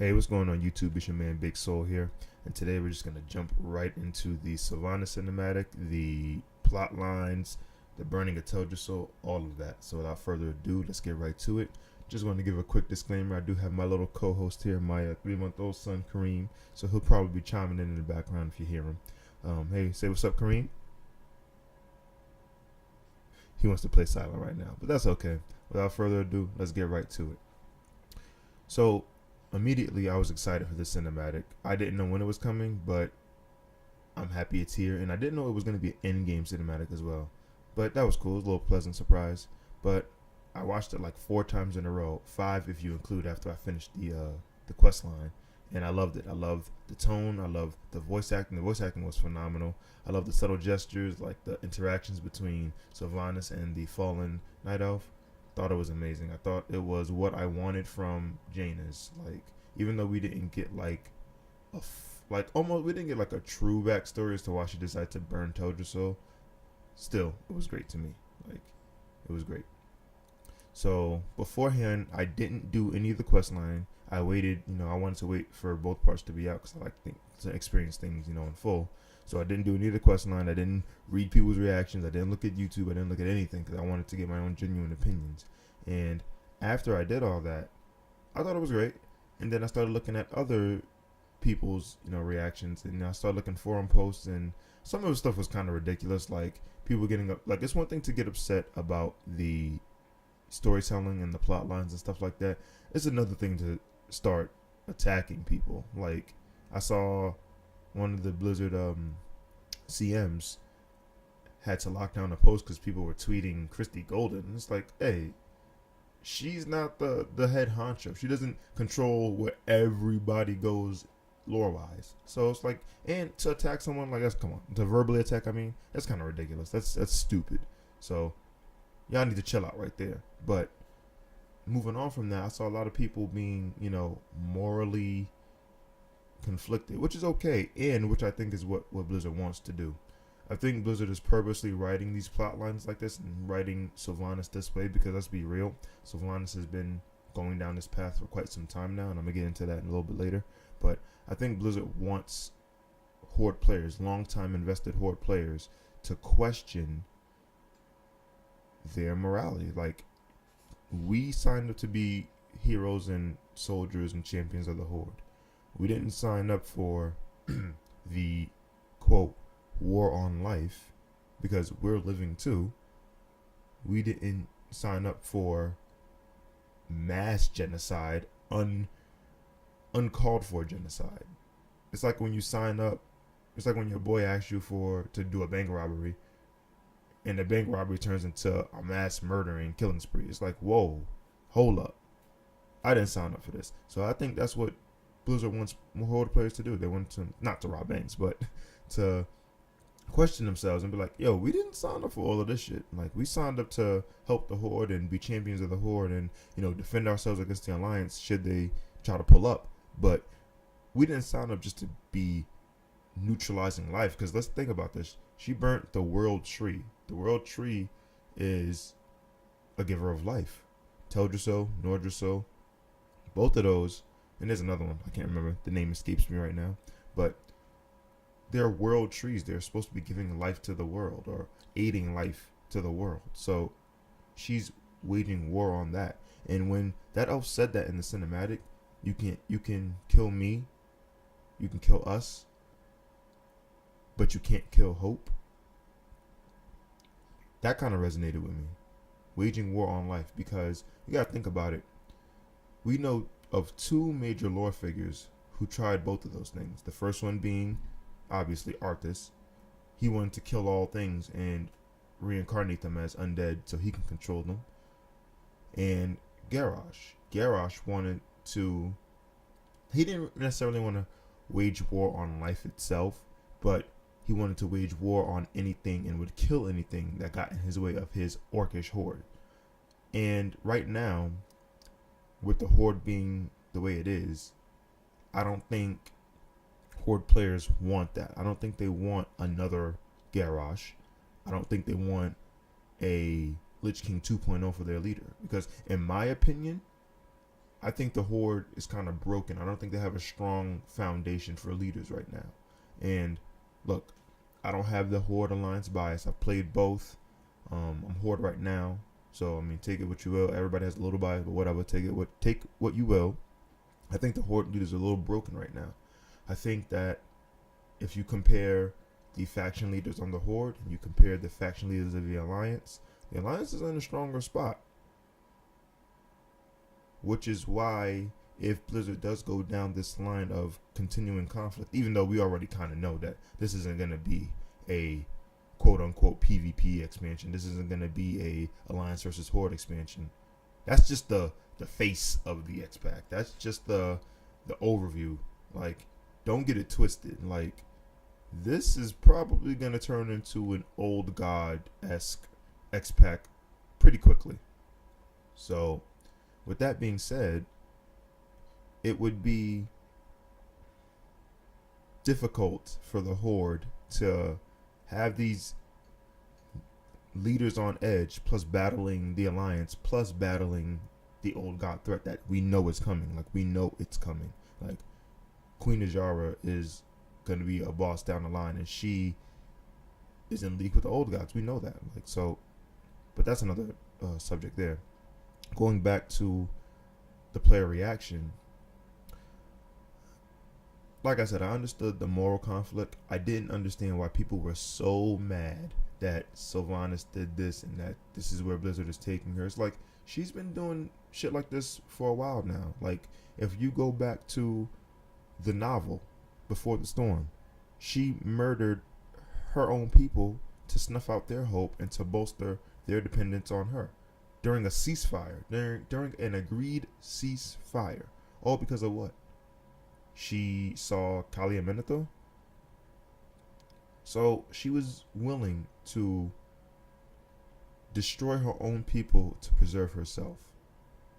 Hey, what's going on YouTube? It's your man Big Soul here, and today we're just gonna jump right into the Sylvannas cinematic, the plot lines, the burning of Teldrassil, all of that. So without further ado, let's get right to it. Just want to give a quick disclaimer. I do have my little co-host here, my 3-month-old son Kareem, so he'll probably be chiming in the background if you hear him. Hey, say what's up, Kareem. He wants to play silent right now, but that's okay. Without further ado, let's get right to it. So immediately I was excited for the cinematic. I didn't know when it was coming, but I'm happy it's here. And I didn't know it was going to be an end-game cinematic as well. But that was cool. It was a little pleasant surprise. But I watched it like 4 times in a row, 5 if you include after I finished the quest line. And I loved it. I loved the tone. I loved the voice acting. The voice acting was phenomenal. I love the subtle gestures, like the interactions between Sylvannas and the fallen night elf. Thought it was amazing. I thought it was what I wanted from Jaina's. Like, even though we didn't get like like almost we didn't get like a true backstory as to why she decided to burn Teldrassil, still it was great to me. Like, it was great. So beforehand, I didn't do any of the quest line. I waited. I wanted to wait for both parts to be out because I like to experience things, in full. So I didn't do any of the quest line. I didn't read people's reactions. I didn't look at YouTube. I didn't look at anything because I wanted to get my own genuine opinions. And after I did all that, I thought it was great. And then I started looking at other people's, reactions, and I started looking forum posts, and some of the stuff was kind of ridiculous. Like, people getting up. Like, it's one thing to get upset about the storytelling and the plot lines and stuff like that. It's another thing to start attacking people. Like, I saw one of the Blizzard CMs had to lock down a post because people were tweeting Christy Golden. And it's like, hey, she's not the head honcho. She doesn't control where everybody goes lore wise. So it's like, and to attack someone like that's, come on, to verbally attack, I mean, that's kind of ridiculous. That's stupid. So y'all need to chill out right there. But moving on from that, I saw a lot of people being, morally conflicted, which is okay, and which I think is what Blizzard wants to do. I think Blizzard is purposely writing these plot lines like this and writing Sylvannas this way because, let's be real, Sylvannas has been going down this path for quite some time now, and I'm going to get into that in a little bit later. But I think Blizzard wants Horde players, long-time invested Horde players, to question their morality. Like, we signed up to be heroes and soldiers and champions of the Horde. We didn't sign up for the, quote, war on life because we're living too. We didn't sign up for mass genocide, uncalled for genocide. It's like when you sign up, it's like when your boy asks you to do a bank robbery, and the bank robbery turns into a mass murdering killing spree. It's like, whoa, hold up, I didn't sign up for this. So I think that's what Blizzard wants more Horde players to do. They want to, not to rob banks, but to question themselves and be like, yo, we didn't sign up for all of this shit. Like, we signed up to help the Horde and be champions of the Horde and, defend ourselves against the Alliance should they try to pull up. But we didn't sign up just to be neutralizing life, because let's think about this. She burnt the World Tree. The World Tree is a giver of life. Teldrassil, Nordrassil, both of those, and there's another one, I can't remember, the name escapes me right now, but they're world trees. They're supposed to be giving life to the world or aiding life to the world. So she's waging war on that. And when that elf said that in the cinematic, you can kill me, you can kill us, but you can't kill hope. That kind of resonated with me. Waging war on life, because you gotta think about it. We know of 2 major lore figures who tried both of those things. The first one being, obviously, Arthas. He wanted to kill all things and reincarnate them as undead so he can control them. And Garrosh. Garrosh wanted to... He didn't necessarily want to wage war on life itself, but he wanted to wage war on anything and would kill anything that got in his way of his orcish horde. And right now, with the horde being the way it is, I don't think Horde players want that. I don't think they want another Garrosh. I don't think they want a Lich King 2.0 for their leader. Because in my opinion, I think the Horde is kind of broken. I don't think they have a strong foundation for leaders right now. And look, I don't have the Horde alliance bias. I've played both. I'm Horde right now, so I mean, take it what you will. Everybody has a little bias, but whatever. Take what you will. I think the Horde leaders are a little broken right now. I think that if you compare the faction leaders on the Horde and you compare the faction leaders of the Alliance is in a stronger spot. Which is why if Blizzard does go down this line of continuing conflict, even though we already kind of know that this isn't going to be a quote-unquote PvP expansion, this isn't going to be a Alliance versus Horde expansion. That's just the face of the X-Pack. That's just the overview. Like, don't get it twisted. Like, this is probably going to turn into an old god-esque X-Pack pretty quickly. So, with that being said, it would be difficult for the Horde to have these leaders on edge, plus battling the Alliance, plus battling the old god threat that we know is coming. Like, we know it's coming. Like, Queen Ajara is going to be a boss down the line, and she is in league with the old gods. We know that. Like, so, but that's another subject there. Going back to the player reaction, like I said, I understood the moral conflict. I didn't understand why people were so mad that Sylvannas did this and that this is where Blizzard is taking her. It's like, she's been doing shit like this for a while now. Like, if you go back to the novel, Before the Storm, she murdered her own people to snuff out their hope and to bolster their dependence on her during a ceasefire, during an agreed ceasefire. All because of what? She saw Kalia Menethil. So she was willing to destroy her own people to preserve herself.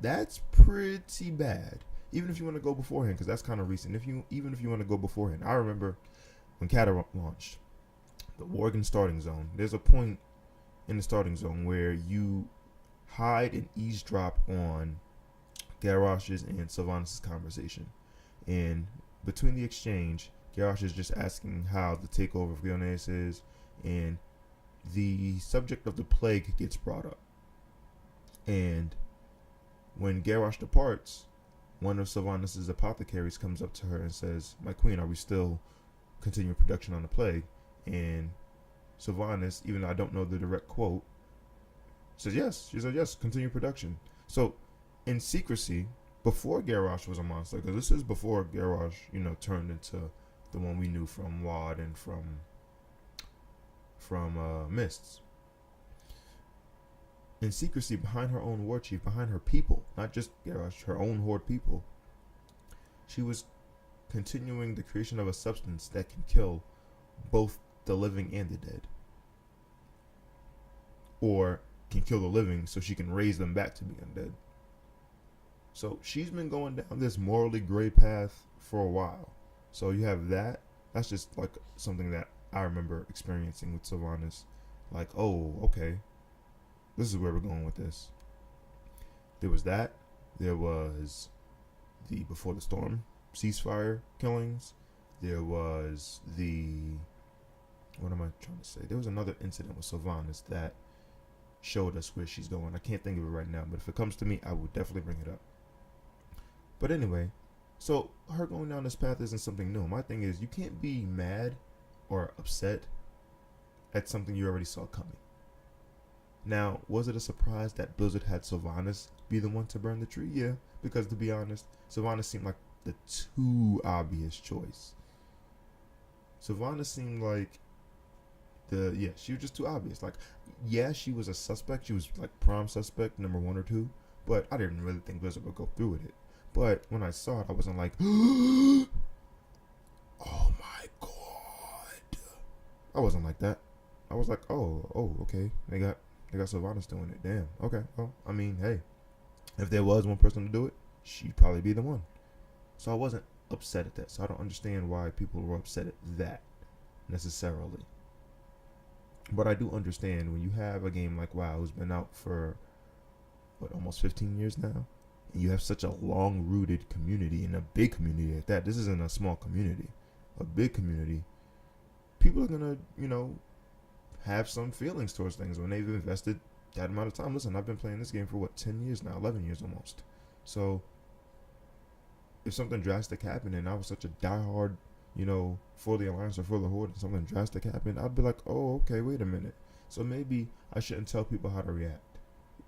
That's pretty bad. Even if you want to go beforehand, because that's kind of recent. Even if you want to go beforehand, I remember when Kata launched the Worgen starting zone. There's a point in the starting zone where you hide and eavesdrop on Garrosh's and Sylvannas' conversation. And between the exchange, Garrosh is just asking how the takeover of Gilneas is, and the subject of the plague gets brought up. And when Garrosh departs, one of Sylvannas' apothecaries comes up to her and says, "My queen, are we still continuing production on the plague?" And Sylvannas, even though I don't know the direct quote, says yes. She said yes, continue production. So, in secrecy, before Garrosh was a monster, because this is before Garrosh, turned into the one we knew from WoD and from Mists. In secrecy, behind her own war chief, behind her people, not just Garrosh, her own Horde people, she was continuing the creation of a substance that can kill both the living and the dead. Or can kill the living so she can raise them back to be undead. So she's been going down this morally gray path for a while. So you have that. That's just like something that I remember experiencing with Sylvannas. Like, oh, okay, this is where we're going with this. There was that. There was the Before the Storm ceasefire killings. There was what am I trying to say? There was another incident with Sylvannas that showed us where she's going. I can't think of it right now, but if it comes to me, I will definitely bring it up. But anyway, so her going down this path isn't something new. My thing is, you can't be mad or upset at something you already saw coming. Now, was it a surprise that Blizzard had Sylvannas be the one to burn the tree? Yeah, because to be honest, Sylvannas seemed like the too obvious choice. Sylvannas seemed like she was just too obvious. Like, yeah, she was a suspect. She was like prime suspect, number 1 or 2. But I didn't really think Blizzard would go through with it. But when I saw it, I wasn't like, oh my god. I wasn't like that. I was like, oh, okay. They got Sylvannas doing it. Damn. Okay. Well, I mean, hey, if there was one person to do it, she'd probably be the one. So I wasn't upset at that. So I don't understand why people were upset at that necessarily. But I do understand when you have a game like WoW who's been out for almost 15 years now, you have such a long-rooted community, and a big community at that. This isn't a small community, a big community. People are gonna, have some feelings towards things when they've invested that amount of time. Listen, I've been playing this game for what, 10 years now, 11 years almost. So if something drastic happened and I was such a diehard, for the Alliance or for the Horde, and something drastic happened, I'd be like, oh, okay, wait a minute. So maybe I shouldn't tell people how to react.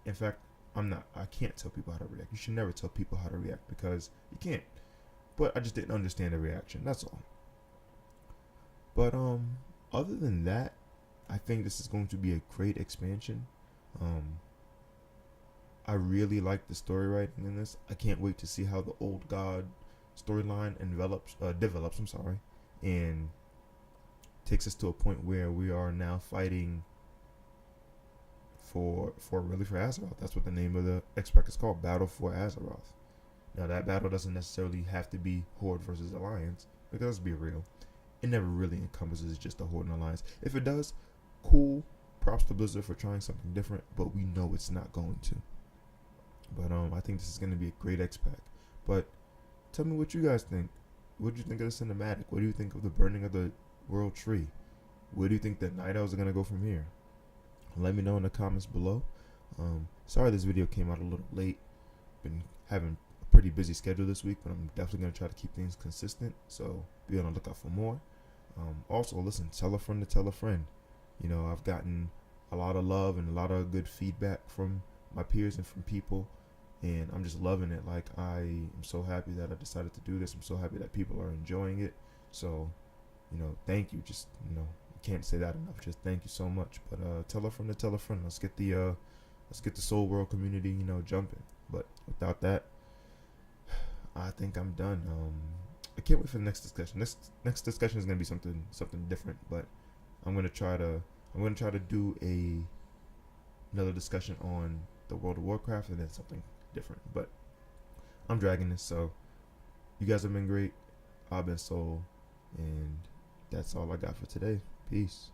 In fact, I can't tell people how to react. You should never tell people how to react because you can't. But I just didn't understand the reaction, that's all. But other than that, I think this is going to be a great expansion. I really like the story writing in this. I can't wait to see how the Old God storyline develops. And takes us to a point where we are now fighting for Azeroth. That's what the name of the X-Pack is called, Battle for Azeroth. Now that battle doesn't necessarily have to be Horde versus Alliance, because let's be real, it never really encompasses just the Horde and Alliance. If it does, cool. Props to Blizzard for trying something different, but we know it's not going to. But I think this is going to be a great X-Pack. But tell me what you guys think. What do you think of the cinematic? What do you think of the burning of the World Tree? Where do you think the Night Elves are going to go from here? Let me know in the comments below. Sorry this video came out a little late. Been having a pretty busy schedule this week, but I'm definitely going to try to keep things consistent. So be on the lookout for more. Also, listen, tell a friend to tell a friend. I've gotten a lot of love and a lot of good feedback from my peers and from people, and I'm just loving it. Like, I am so happy that I decided to do this. I'm so happy that people are enjoying it. So, thank you. Just, can't say that enough. Just thank you so much. But tell a friend to tell a friend. Let's get the Soul World community, jumping. But without that, I think I'm done. I can't wait for the next discussion. Next discussion is gonna be something different. But I'm gonna try to do another discussion on the World of Warcraft and then something different. But I'm dragging this, so you guys have been great. I've been Soul, and that's all I got for today. Peace.